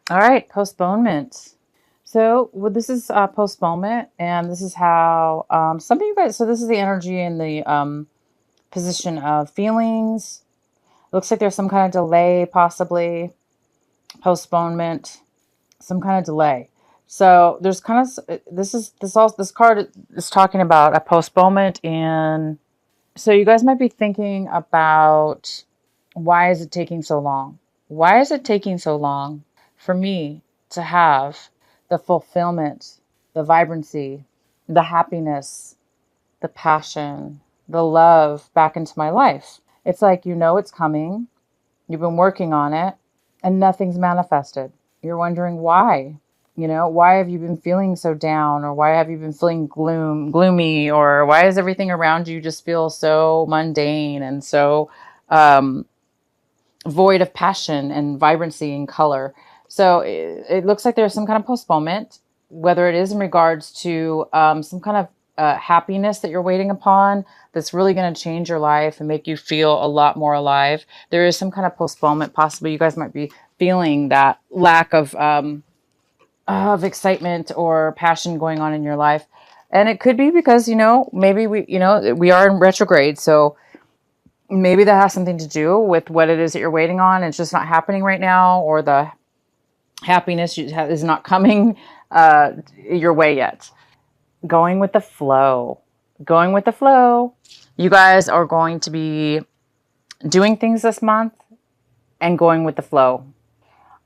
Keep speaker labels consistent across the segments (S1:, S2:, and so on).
S1: All right, postponement. So, well, this is postponement, and this is how some of you guys. So, this is the energy in the position of feelings. Looks like there's some kind of delay, possibly postponement, some kind of delay. So, there's kind of this card is talking about a postponement, and so you guys might be thinking about why is it taking so long? Why is it taking so long for me to have the fulfillment, the vibrancy, the happiness, the passion, the love back into my life? It's like you know it's coming, you've been working on it, and nothing's manifested. You're wondering why. You know, why have you been feeling so down, or why have you been feeling gloomy, or why does everything around you just feel so mundane and so um, void of passion and vibrancy and color? So it looks like there's some kind of postponement, whether it is in regards to some kind of happiness that you're waiting upon that's really going to change your life and make you feel a lot more alive. There is some kind of postponement. Possibly you guys might be feeling that lack of excitement or passion going on in your life. And it could be because, maybe we are in retrograde. So maybe that has something to do with what it is that you're waiting on. It's just not happening right now, or the happiness is not coming your way yet. Going with the flow. Going with the flow. You guys are going to be doing things this month and going with the flow.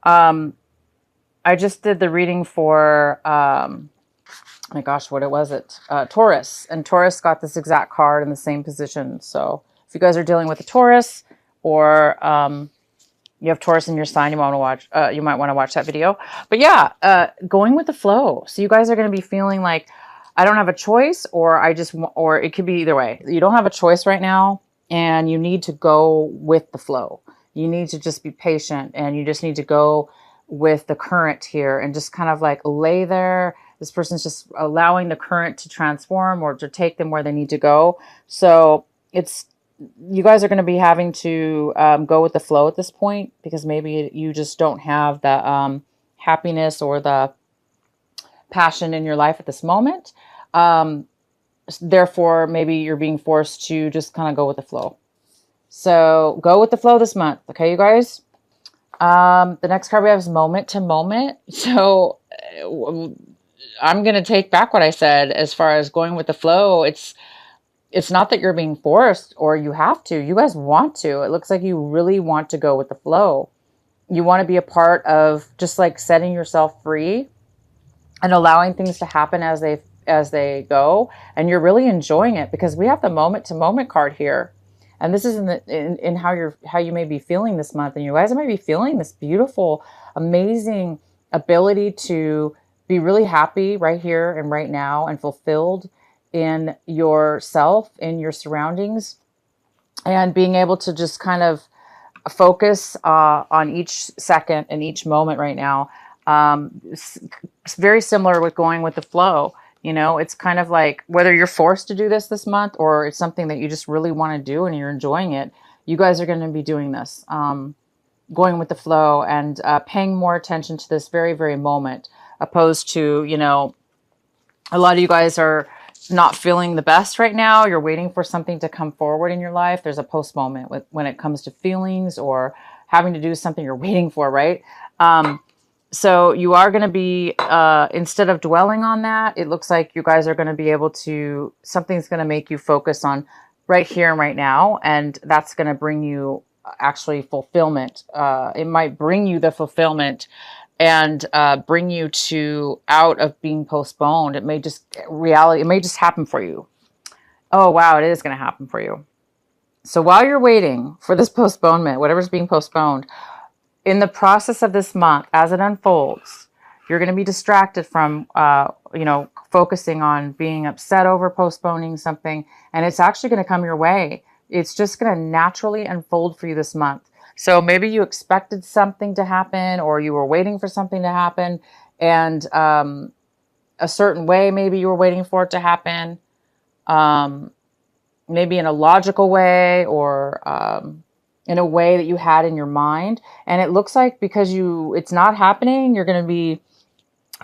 S1: I just did the reading for, my gosh, what was it? Taurus. And Taurus got this exact card in the same position. So if you guys are dealing with a Taurus, or you have Taurus in your sign, you might want to watch that video. But yeah, going with the flow. So you guys are going to be feeling like, I don't have a choice, or it could be either way. You don't have a choice right now, and you need to go with the flow. You need to just be patient, and you just need to go with the current here and just kind of like lay there. This person's just allowing the current to transform or to take them where they need to go. So you guys are going to be having to go with the flow at this point, because maybe you just don't have the happiness or the passion in your life at this moment. Therefore, maybe you're being forced to just kind of go with the flow. So go with the flow this month. Okay, you guys? The next card we have is moment to moment. So I'm going to take back what I said as far as going with the flow. It's not that you're being forced or you have to. You guys want to. It looks like you really want to go with the flow. You want to be a part of just like setting yourself free and allowing things to happen as they go, and you're really enjoying it, because we have the moment to moment card here. And this is in how you may be feeling this month, and you guys might be feeling this beautiful, amazing ability to be really happy right here and right now, and fulfilled in yourself, in your surroundings, and being able to just kind of focus on each second and each moment right now. It's very similar with going with the flow. It's kind of like whether you're forced to do this month, or it's something that you just really want to do and you're enjoying it. You guys are going to be doing this, going with the flow, and paying more attention to this very, very moment, opposed to, a lot of you guys are not feeling the best right now. You're waiting for something to come forward in your life. There's a post moment when it comes to feelings or having to do something you're waiting for, right? So you are going to be, instead of dwelling on that, it looks like you guys are going to be able to, something's going to make you focus on right here and right now. And that's going to bring you actually fulfillment. It might bring you the fulfillment and bring you to out of being postponed. It may just happen for you. Oh, wow, it is going to happen for you. So while you're waiting for this postponement, whatever's being postponed, in the process of this month, as it unfolds, you're going to be distracted from, focusing on being upset over postponing something, and it's actually going to come your way. It's just going to naturally unfold for you this month. So maybe you expected something to happen, or you were waiting for something to happen, and a certain way, maybe you were waiting for it to happen, maybe in a logical way, or in a way that you had in your mind. And it looks like because it's not happening, you're going to be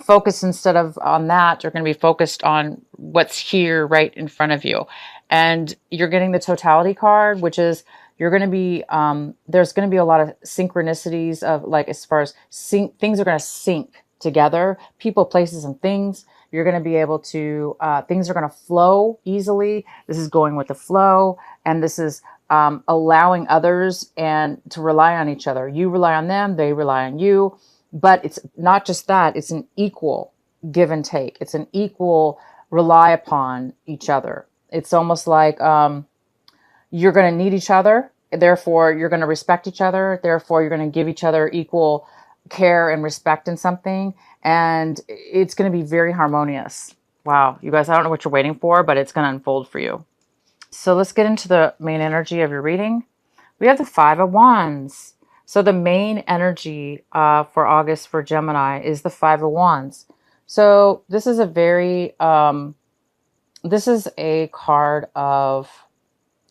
S1: focused instead of on that, you're going to be focused on what's here right in front of you. And you're getting the totality card, which is you're going to be, there's going to be a lot of synchronicities of like, as far as things are going to sync together, people, places, and things. You're going to be able to, things are going to flow easily. This is going with the flow. And this is allowing others and to rely on each other. You rely on them, they rely on you. But it's not just that, it's an equal give and take. It's an equal rely upon each other. It's almost like you're going to need each other. Therefore, you're going to respect each other. Therefore, you're going to give each other equal care and respect in something. And it's going to be very harmonious. Wow, you guys, I don't know what you're waiting for, but it's going to unfold for you. So let's get into the main energy of your reading. We have the Five of Wands. So the main energy for August for Gemini is the Five of Wands. So this is a very, this is a card of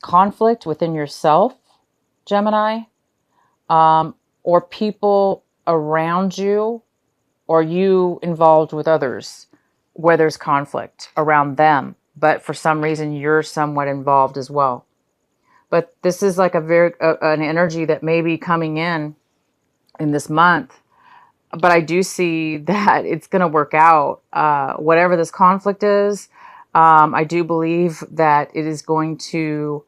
S1: conflict within yourself, Gemini, or people around you, or you involved with others, where there's conflict around them. But for some reason, you're somewhat involved as well. But this is like an energy that may be coming in this month. But I do see that it's going to work out. Whatever this conflict is, I do believe that it is going to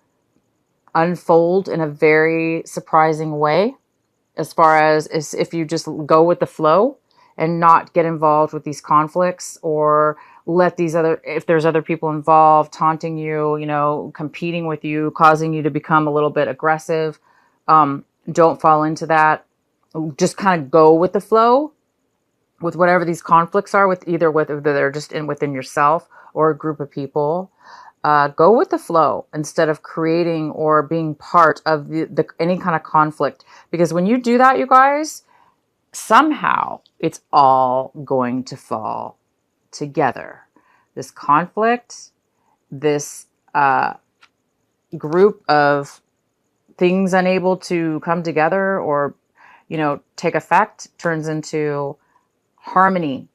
S1: unfold in a very surprising way, as far as if you just go with the flow and not get involved with these conflicts, or let if there's other people involved taunting you, competing with you, causing you to become a little bit aggressive. Don't fall into that. Just kind of go with the flow with whatever these conflicts are, whether they're just within yourself or a group of people. Go with the flow instead of creating or being part of any kind of conflict. Because when you do that, you guys, somehow it's all going to fall together. This conflict, this group of things unable to come together or, take effect, turns into harmony,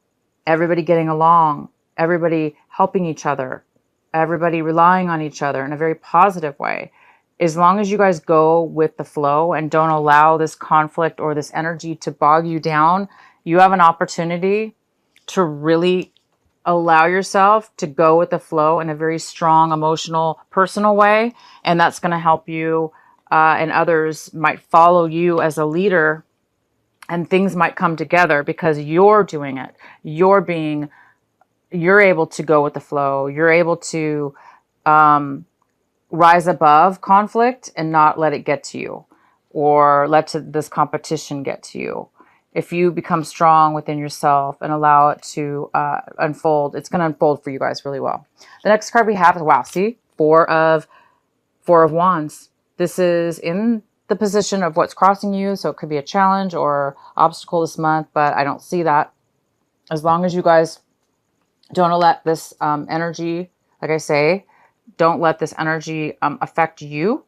S1: everybody getting along, everybody helping each other, everybody relying on each other in a very positive way. As long as you guys go with the flow and don't allow this conflict or this energy to bog you down, you have an opportunity to really allow yourself to go with the flow in a very strong, emotional, personal way. And that's going to help you, and others might follow you as a leader, and things might come together because you're doing it. You're able to go with the flow. You're able to rise above conflict and not let it get to you, or let this competition get to you. If you become strong within yourself and allow it to unfold, it's going to unfold for you guys really well. The next card we have is, wow, see, Four of Wands. This is in the position of what's crossing you, so it could be a challenge or obstacle this month, but I don't see that. As long as you guys don't let this energy, like I say, don't let this energy affect you,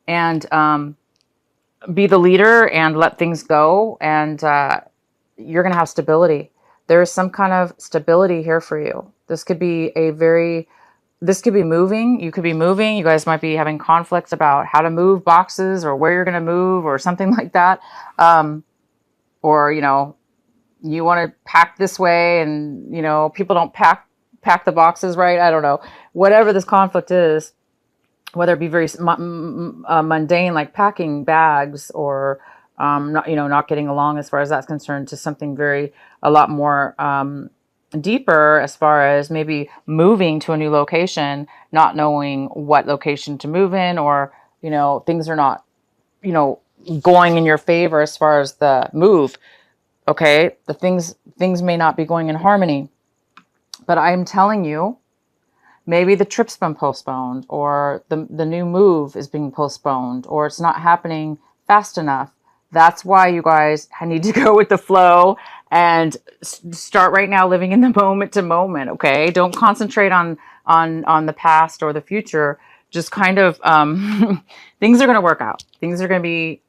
S1: and be the leader and let things go, and you're going to have stability. There is some kind of stability here for you. This could be moving. You could be moving. You guys might be having conflicts about how to move boxes or where you're going to move or something like that. Or, you want to pack this way and, people don't pack the boxes right. I don't know. Whatever this conflict is, whether it be very mundane, like packing bags, or not getting along as far as that's concerned, to something a lot more deeper, as far as maybe moving to a new location, not knowing what location to move in, or things are not going in your favor as far as the move. Okay, the things may not be going in harmony, but I'm telling you, maybe the trip's been postponed, or the new move is being postponed, or it's not happening fast enough. That's why you guys need to go with the flow and start right now living in the moment to moment, okay? Don't concentrate on the past or the future. just kind of, things are going to work out. Things are going to be,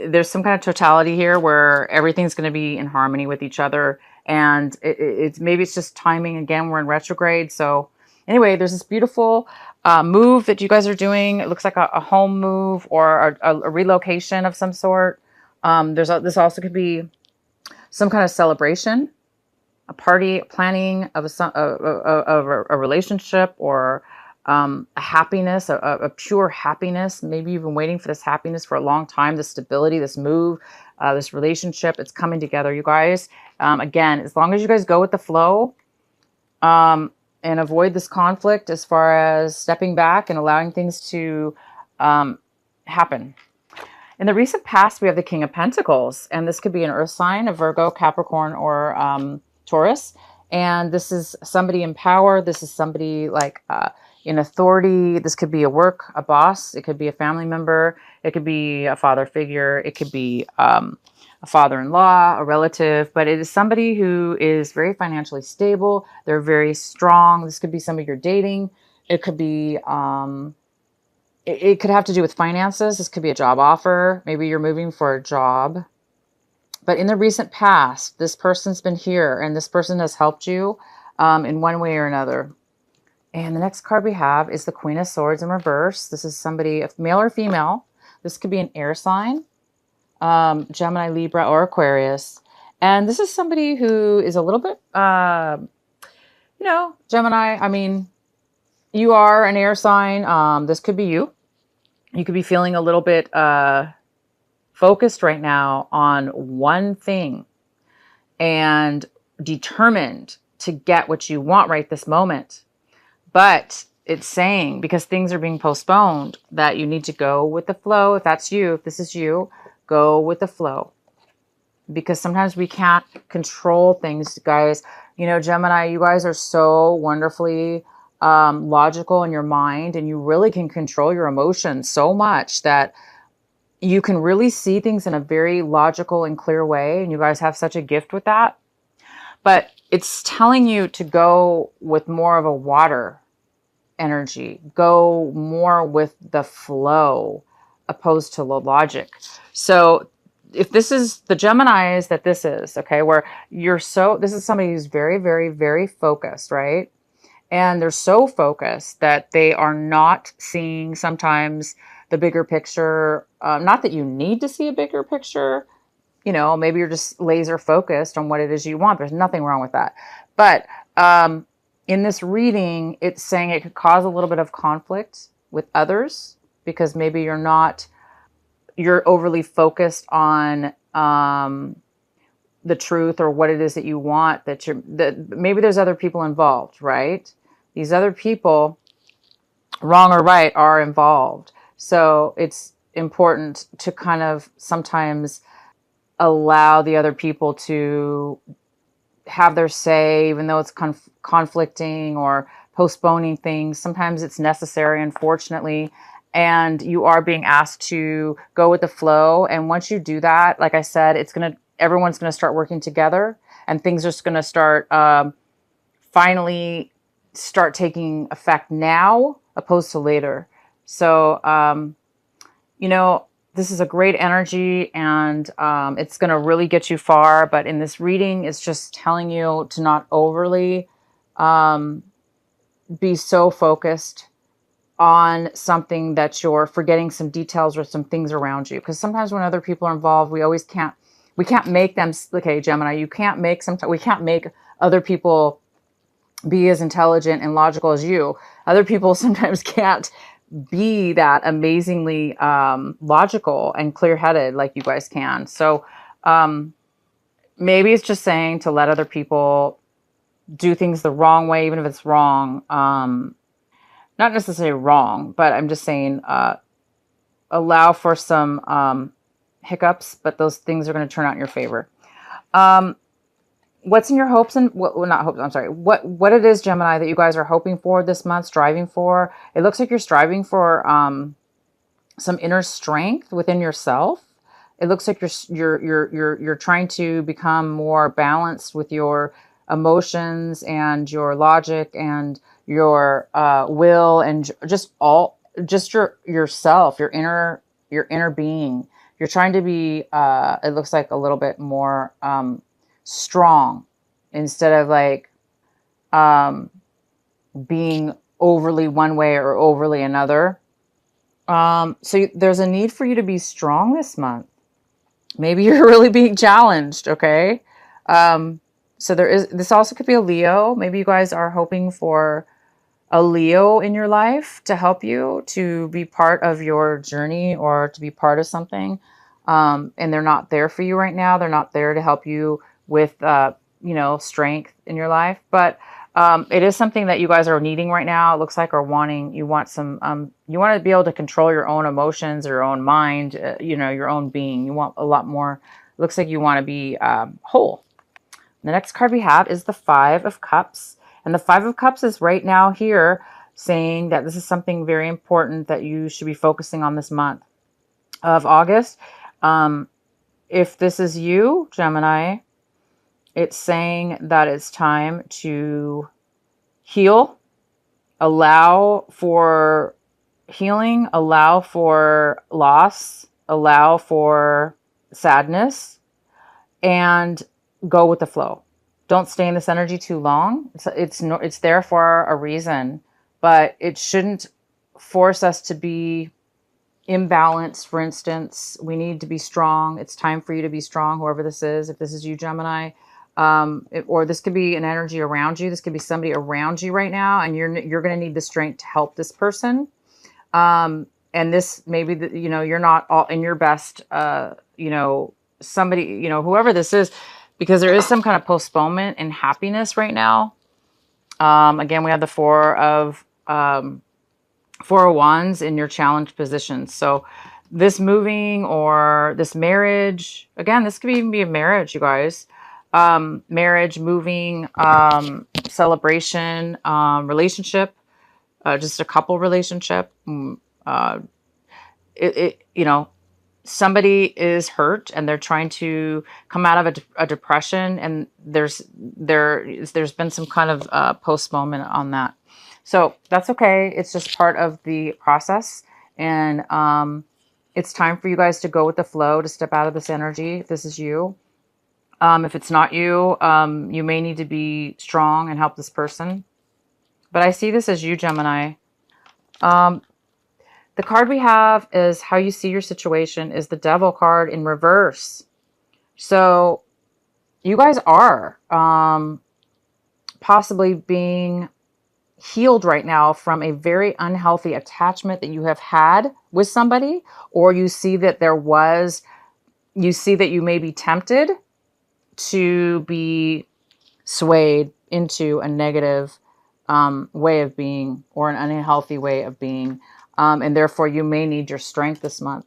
S1: there's some kind of totality here where everything's going to be in harmony with each other. And it's maybe it's just timing. Again, we're in retrograde. So anyway, there's this beautiful move that you guys are doing. It looks like a home move or a relocation of some sort. This also could be some kind of celebration, a party planning of a relationship, or a happiness, a pure happiness. Maybe you've been waiting for this happiness for a long time, this stability, this move, this relationship. It's coming together, you guys. Again, as long as you guys go with the flow, and avoid this conflict as far as stepping back and allowing things to happen. In the recent past, we have the King of Pentacles, and this could be an earth sign, a Virgo, Capricorn, or Taurus. And this is somebody in power. This is somebody like in authority. This could be a boss. It could be a family member. It could be a father figure. It could be a father-in-law, a relative, but it is somebody who is very financially stable. They're very strong. This could be somebody you're dating. It could be, it could have to do with finances. This could be a job offer. Maybe you're moving for a job. But in the recent past, this person's been here and this person has helped you in one way or another. And the next card we have is the Queen of Swords in reverse. This is somebody, male or female. This could be an air sign. Gemini, Libra, or Aquarius. And this is somebody who is a little bit, Gemini, I mean, you are an air sign. This could be you. You could be feeling a little bit focused right now on one thing and determined to get what you want right this moment. But it's saying, because things are being postponed, that you need to go with the flow. If that's you, if this is you, go with the flow, because sometimes we can't control things, guys. You know, Gemini, you guys are so wonderfully logical in your mind, and you really can control your emotions so much that you can really see things in a very logical and clear way. And you guys have such a gift with that. But it's telling you to go with more of a water energy, go more with the flow opposed to the logic. So if this is the Geminis that this is, okay, where this is somebody who's very, very, very focused, right? And they're so focused that they are not seeing sometimes the bigger picture. Not that you need to see a bigger picture, maybe you're just laser focused on what it is you want. There's nothing wrong with that. But in this reading, it's saying it could cause a little bit of conflict with others, because maybe you're overly focused on the truth or what it is that you want, that maybe there's other people involved, right? These other people, wrong or right, are involved. So it's important to kind of sometimes allow the other people to have their say, even though it's conflicting or postponing things. Sometimes it's necessary, unfortunately. And you are being asked to go with the flow. And once you do that, like I said, everyone's going to start working together, and things are just going to start, finally start taking effect now opposed to later. So, this is a great energy, and it's going to really get you far. But in this reading, it's just telling you to not overly be so focused on something that you're forgetting some details or some things around you. Because sometimes when other people are involved, we can't make them, okay, Gemini, we can't make other people be as intelligent and logical as you. Other people sometimes can't be that amazingly logical and clear-headed like you guys can. So maybe it's just saying to let other people do things the wrong way, even if it's wrong. Not necessarily wrong, but I'm just saying allow for some hiccups, but those things are going to turn out in your favor. What's in your hopes and not hopes? I'm sorry. What it is, Gemini, that you guys are hoping for this month, striving for? It looks like you're striving for some inner strength within yourself. It looks like you're trying to become more balanced with your emotions and your logic and your will and just just yourself, your inner being. You're trying to be, it looks like a little bit more strong instead of like being overly one way or overly another. So there's a need for you to be strong this month. Maybe you're really being challenged. Okay. So this also could be a Leo. Maybe you guys are hoping for a Leo in your life to help you to be part of your journey or to be part of something. And they're not there for you right now. They're not there to help you with, strength in your life. But it is something that you guys are needing right now. It looks like, or wanting. You want you want to be able to control your own emotions, your own mind, your own being. You want a lot more. It looks like you want to be whole. The next card we have is the Five of Cups. And the Five of Cups is right now here saying that this is something very important that you should be focusing on this month of August. If this is you, Gemini, it's saying that it's time to heal, allow for healing, allow for loss, allow for sadness, and go with the flow. Don't stay in this energy too long. It's there for a reason, but it shouldn't force us to be imbalanced. For instance, we need to be strong. It's time for you to be strong, whoever this is. If this is you, Gemini, or this could be an energy around you. This could be somebody around you right now, and you're going to need the strength to help this person. And this maybe you're not all in your best. Somebody, whoever this is, because there is some kind of postponement in happiness right now. Again, we have the Four of Wands in your challenged position. So this moving or this marriage, again, this could even be a marriage, you guys. Marriage, moving, celebration, relationship, just a couple relationship. Somebody is hurt and they're trying to come out of a depression, and there's been some kind of postponement on that. So that's okay. It's just part of the process, and it's time for you guys to go with the flow, to step out of this energy. If this is you, if it's not you, you may need to be strong and help this person. But I see this as you, Gemini. The card we have is how you see your situation is the Devil card in reverse. So you guys are possibly being healed right now from a very unhealthy attachment that you have had with somebody, or you see that you may be tempted to be swayed into a negative way of being, or an unhealthy way of being. And therefore, you may need your strength this month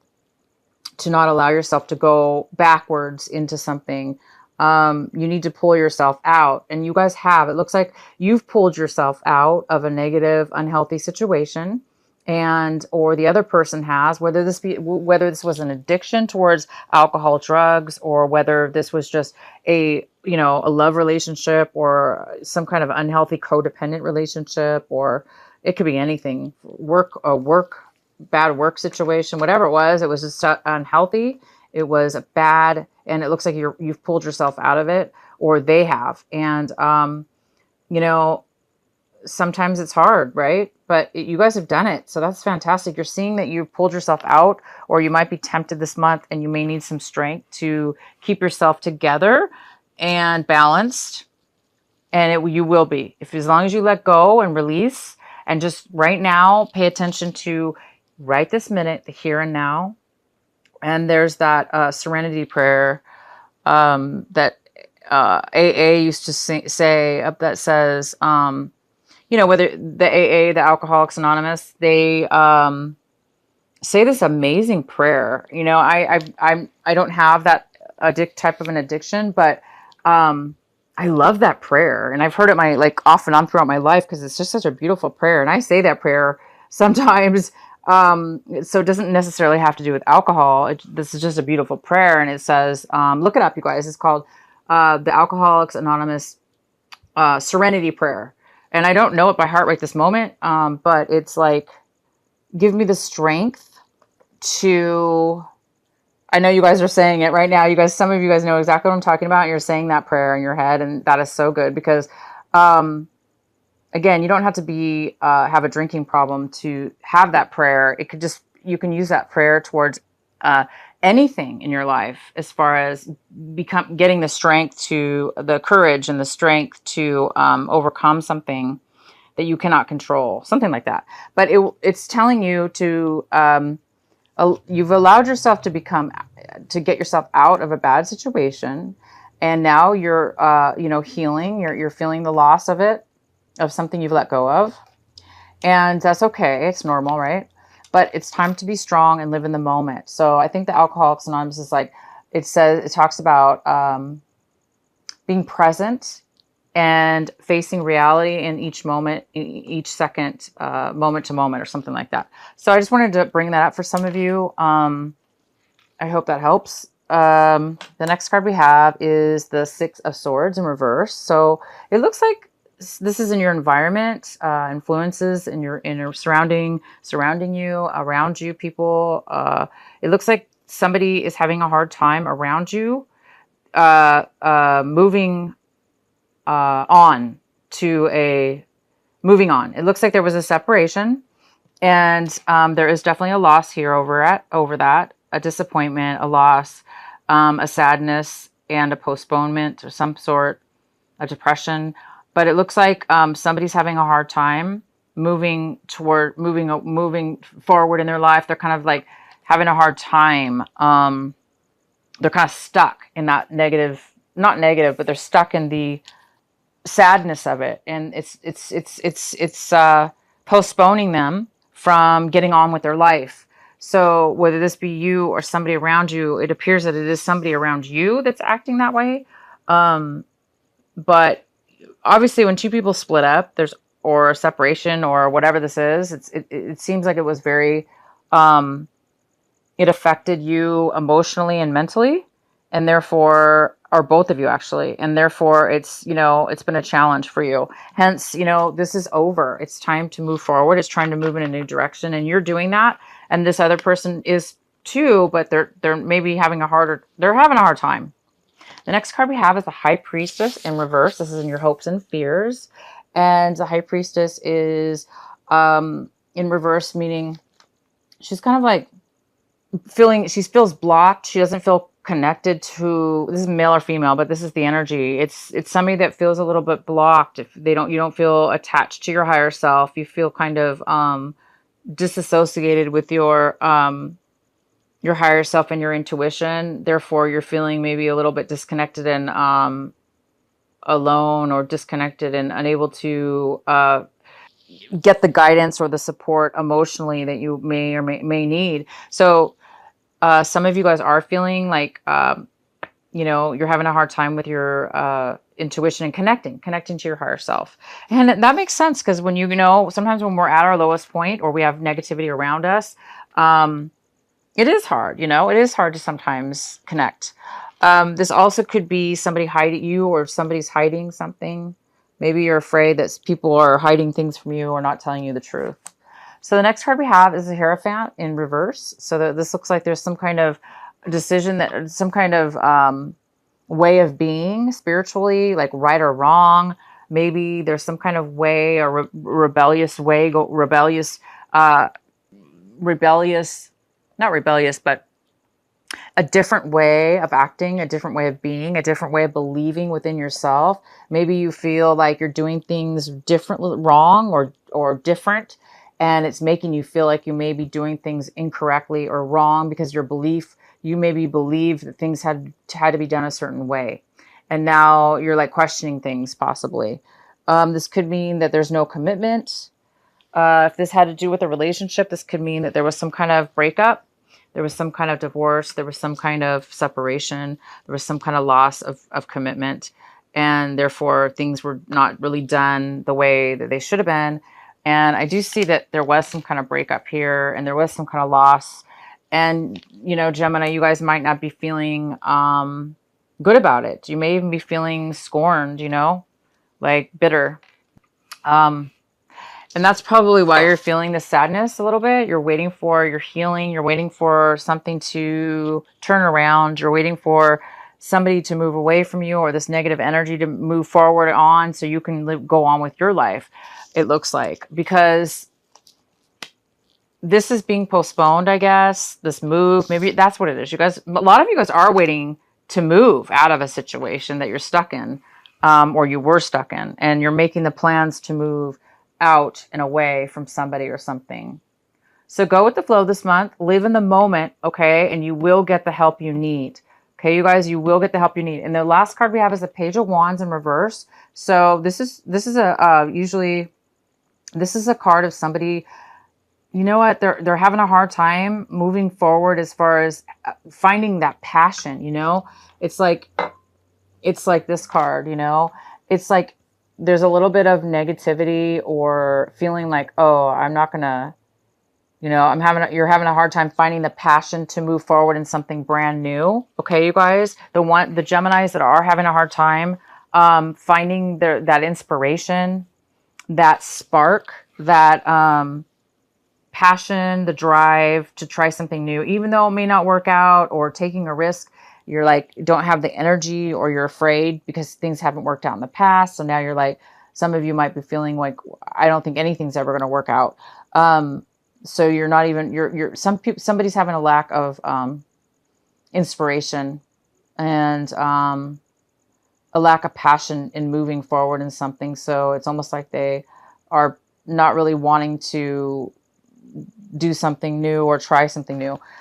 S1: to not allow yourself to go backwards into something. You need to pull yourself out. And you guys have. It looks like you've pulled yourself out of a negative, unhealthy situation. Or the other person has, whether this was an addiction towards alcohol, drugs, or whether this was just a love relationship or some kind of unhealthy codependent relationship, or it could be anything, bad work situation, whatever it was just unhealthy. It was bad. And it looks like you've pulled yourself out of it, or they have. And, sometimes it's hard, right? But you guys have done it. So that's fantastic. You're seeing that you've pulled yourself out, or you might be tempted this month and you may need some strength to keep yourself together and balanced. And you will be, as long as you let go and release, and just right now, pay attention to right this minute, the here and now. And there's that serenity prayer that AA used to say that says, whether the AA, the Alcoholics Anonymous, they say this amazing prayer. I don't have that type of an addiction, but I love that prayer, and I've heard it off and on throughout my life, because it's just such a beautiful prayer. And I say that prayer sometimes. So it doesn't necessarily have to do with alcohol. This is just a beautiful prayer, and it says, look it up, you guys. It's called the Alcoholics Anonymous Serenity Prayer. And I don't know it by heart right this moment, but it's like, give me the strength to, I know you guys are saying it right now. You guys, some of you guys know exactly what I'm talking about. You're saying that prayer in your head, and that is so good because, again, you don't have to be have a drinking problem to have that prayer. It could just, you can use that prayer towards anything in your life, as far as getting the strength to, the courage and the strength to overcome something that you cannot control, something like that. But it's telling you to, you've allowed yourself to get yourself out of a bad situation. And now you're, healing, you're feeling the loss of it, of something you've let go of. And that's okay. It's normal, right? But it's time to be strong and live in the moment. So I think the Alcoholics Anonymous is like, it talks about being present and facing reality in each moment, each second, moment to moment, or something like that. So I just wanted to bring that up for some of you. I hope that helps. The next card we have is the Six of Swords in reverse. So it looks like this is in your environment, influences in your surrounding you, around you, people. It looks like somebody is having a hard time around you, moving moving on. It looks like there was a separation, and there is definitely a loss here over that, a disappointment, a loss, a sadness, and a postponement of some sort, a depression. But it looks like somebody's having a hard time moving forward in their life. They're kind of like having a hard time. They're kind of stuck in that not negative, but they're stuck in the sadness of it, and it's postponing them from getting on with their life. So whether this be you or somebody around you, it appears that it is somebody around you that's acting that way. But obviously, when two people split up, or a separation or whatever this is, it seems like it was very, it affected you emotionally and mentally, and therefore, or both of you actually, and therefore it's been a challenge for you. Hence, this is over. It's time to move forward. It's trying to move in a new direction, and you're doing that, and this other person is too, but they're maybe having a hard time. The next card we have is the High Priestess in reverse. This is in your hopes and fears. And the High Priestess is in reverse, meaning she's kind of like she feels blocked. She doesn't feel connected to, this is male or female, but this is the energy. It's somebody that feels a little bit blocked. If you don't feel attached to your higher self, you feel kind of disassociated with your higher self and your intuition. Therefore, you're feeling maybe a little bit disconnected and alone, or disconnected and unable to get the guidance or the support emotionally that you may or may need. So some of you guys are feeling like, you're having a hard time with your intuition and connecting to your higher self. And that makes sense, because when sometimes when we're at our lowest point or we have negativity around us, it is hard, it is hard to sometimes connect. This also could be somebody hiding you, or somebody's hiding something. Maybe you're afraid that people are hiding things from you or not telling you the truth. So the next card we have is the Hierophant in reverse. So this looks like there's some kind of decision, that some kind of way of being spiritually, like right or wrong. Maybe there's some kind of way, or rebellious way, not rebellious, but a different way of acting, a different way of being, a different way of believing within yourself. Maybe you feel like you're doing things differently, wrong or different, and it's making you feel like you may be doing things incorrectly or wrong because you maybe believe that things had to be done a certain way. And now you're like questioning things possibly. This could mean that there's no commitment. If this had to do with a relationship, this could mean that there was some kind of breakup. There was some kind of divorce. There was some kind of separation. There was some kind of loss of commitment. And therefore, things were not really done the way that they should have been. And I do see that there was some kind of breakup here, and there was some kind of loss. And, Gemini, you guys might not be feeling good about it. You may even be feeling scorned, like bitter. And that's probably why you're feeling the sadness a little bit. You're waiting for your healing. You're waiting for something to turn around. You're waiting for somebody to move away from you, or this negative energy to move forward on, so you can go on with your life, it looks like. Because this is being postponed, I guess. This move, maybe that's what it is. You guys, a lot of you guys are waiting to move out of a situation that you're stuck in, or you were stuck in, and you're making the plans to move out and away from somebody or something. So go with the flow this month, live in the moment, okay? And you will get the help you need. Okay, you guys, you will get the help you need. And the last card we have is the Page of Wands in reverse. So this is a usually this is a card of somebody, you know what, they're having a hard time moving forward as far as finding that passion, you know? It's like this card, you know? It's like there's a little bit of negativity or feeling like, oh, I'm not gonna, you know, you're having a hard time finding the passion to move forward in something brand new. Okay, you guys, the Geminis that are having a hard time finding that inspiration, that spark, that passion, the drive to try something new, even though it may not work out, or taking a risk. You're like, don't have the energy, or you're afraid because things haven't worked out in the past. So now you're like, some of you might be feeling like, I don't think anything's ever going to work out. So you're not even, somebody's having a lack of inspiration, and a lack of passion in moving forward in something. So it's almost like they are not really wanting to do something new or try something new.